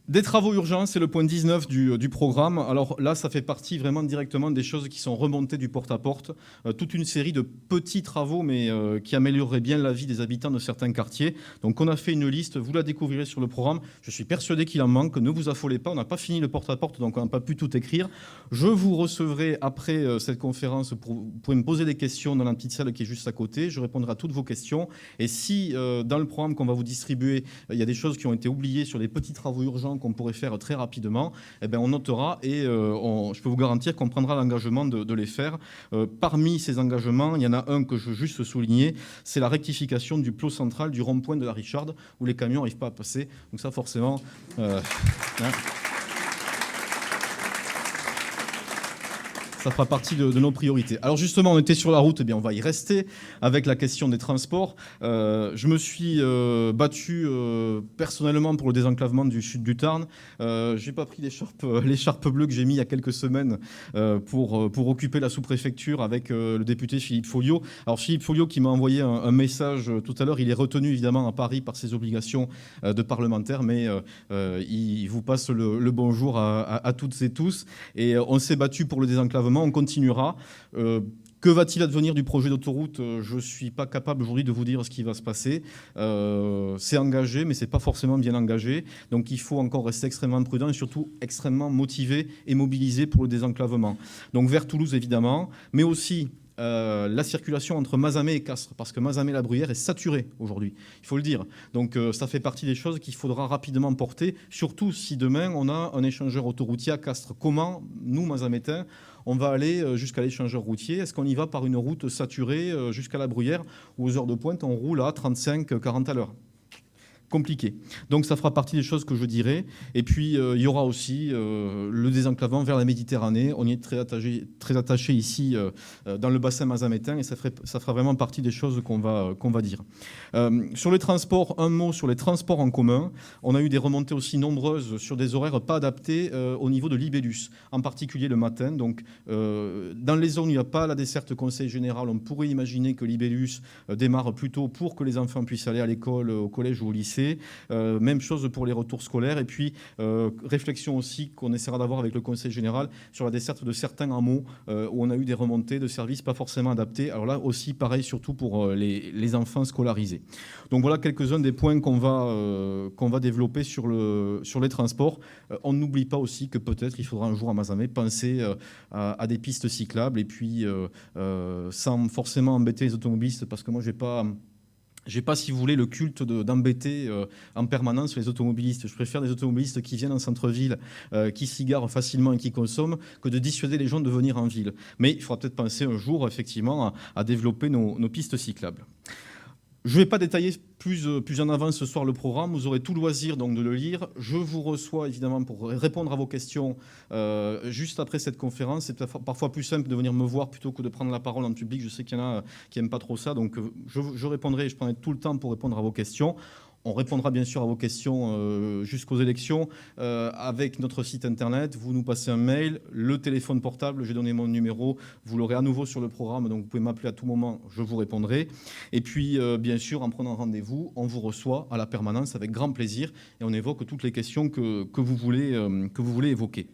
Des travaux urgents, c'est le point 19 du programme. Alors là, ça fait partie vraiment directement des choses qui sont remontées du porte-à-porte. Toute une série de petits travaux, mais qui amélioreraient bien la vie des habitants de certains quartiers. Donc on a fait une liste, vous la découvrirez sur le programme. Je suis persuadé qu'il en manque, ne vous affolez pas, on n'a pas fini le porte-à-porte, donc on n'a pas pu tout écrire. Je vous recevrai après cette conférence, vous pouvez me poser des questions dans la petite salle qui est juste à côté. Je répondrai à toutes vos questions. Et si dans le programme qu'on va vous distribuer, il y a des choses qui ont été oubliées sur les petits travaux urgents qu'on pourrait faire très rapidement, eh bien, on notera et je peux vous garantir qu'on prendra l'engagement de les faire. Parmi ces engagements, il y en a un que je veux juste souligner, c'est la rectification du plot central du rond-point de la Richarde, où les camions n'arrivent pas à passer. Donc ça, forcément... hein. Ça fera partie de nos priorités. Alors justement, on était sur la route, eh bien on va y rester avec la question des transports. Je me suis battu personnellement pour le désenclavement du sud du Tarn. Je n'ai pas pris l'écharpe bleue que j'ai mis il y a quelques semaines pour occuper la sous-préfecture avec le député Philippe Folliot. Alors Philippe Folliot qui m'a envoyé un message tout à l'heure, il est retenu évidemment à Paris par ses obligations de parlementaire, mais il vous passe le bonjour à toutes et tous. Et on s'est battu pour le désenclavement. On continuera. Que va-t-il advenir du projet d'autoroute ? Je ne suis pas capable aujourd'hui de vous dire ce qui va se passer. C'est engagé, mais ce n'est pas forcément bien engagé. Donc il faut encore rester extrêmement prudent et surtout extrêmement motivé et mobilisé pour le désenclavement. Donc vers Toulouse, évidemment, mais aussi... la circulation entre Mazamet et Castres, parce que Mazamet-la-Bruyère est saturée aujourd'hui, il faut le dire. Donc ça fait partie des choses qu'il faudra rapidement porter, surtout si demain on a un échangeur autoroutier à Castres. Comment, nous, Mazamétains, on va aller jusqu'à l'échangeur routier ? Est-ce qu'on y va par une route saturée jusqu'à la Bruyère, où aux heures de pointe, on roule à 35-40 à l'heure ? Compliqué. Donc ça fera partie des choses que je dirai. Et puis il y aura aussi le désenclavement vers la Méditerranée. On y est très attaché ici dans le bassin mazamétain et ça fera vraiment partie des choses qu'on va dire. Sur les transports, un mot sur les transports en commun. On a eu des remontées aussi nombreuses sur des horaires pas adaptés au niveau de l'Ibélus, en particulier le matin. Donc dans les zones où il n'y a pas la desserte conseil général, on pourrait imaginer que l'Ibélus démarre plus tôt pour que les enfants puissent aller à l'école, au collège ou au lycée. Même chose pour les retours scolaires. Et puis, réflexion aussi qu'on essaiera d'avoir avec le Conseil général sur la desserte de certains hameaux où on a eu des remontées de services pas forcément adaptés. Alors là aussi, pareil, surtout pour les enfants scolarisés. Donc voilà quelques-uns des points qu'on va développer sur les transports. On n'oublie pas aussi que peut-être il faudra un jour à Mazamet penser à des pistes cyclables et puis sans forcément embêter les automobilistes, parce que moi, j'ai pas, si vous voulez, le culte d'embêter en permanence les automobilistes. Je préfère des automobilistes qui viennent en centre-ville, qui s'égarent facilement et qui consomment, que de dissuader les gens de venir en ville. Mais il faudra peut-être penser un jour, effectivement, à développer nos pistes cyclables. Je ne vais pas détailler plus en avance ce soir le programme. Vous aurez tout loisir donc de le lire. Je vous reçois évidemment pour répondre à vos questions juste après cette conférence. C'est parfois plus simple de venir me voir plutôt que de prendre la parole en public. Je sais qu'il y en a qui n'aiment pas trop ça. Donc je répondrai, je prendrai tout le temps pour répondre à vos questions. On répondra bien sûr à vos questions jusqu'aux élections avec notre site internet. Vous nous passez un mail, le téléphone portable, j'ai donné mon numéro, vous l'aurez à nouveau sur le programme, donc vous pouvez m'appeler à tout moment, je vous répondrai. Et puis bien sûr, en prenant rendez-vous, on vous reçoit à la permanence avec grand plaisir et on évoque toutes les questions que vous voulez évoquer.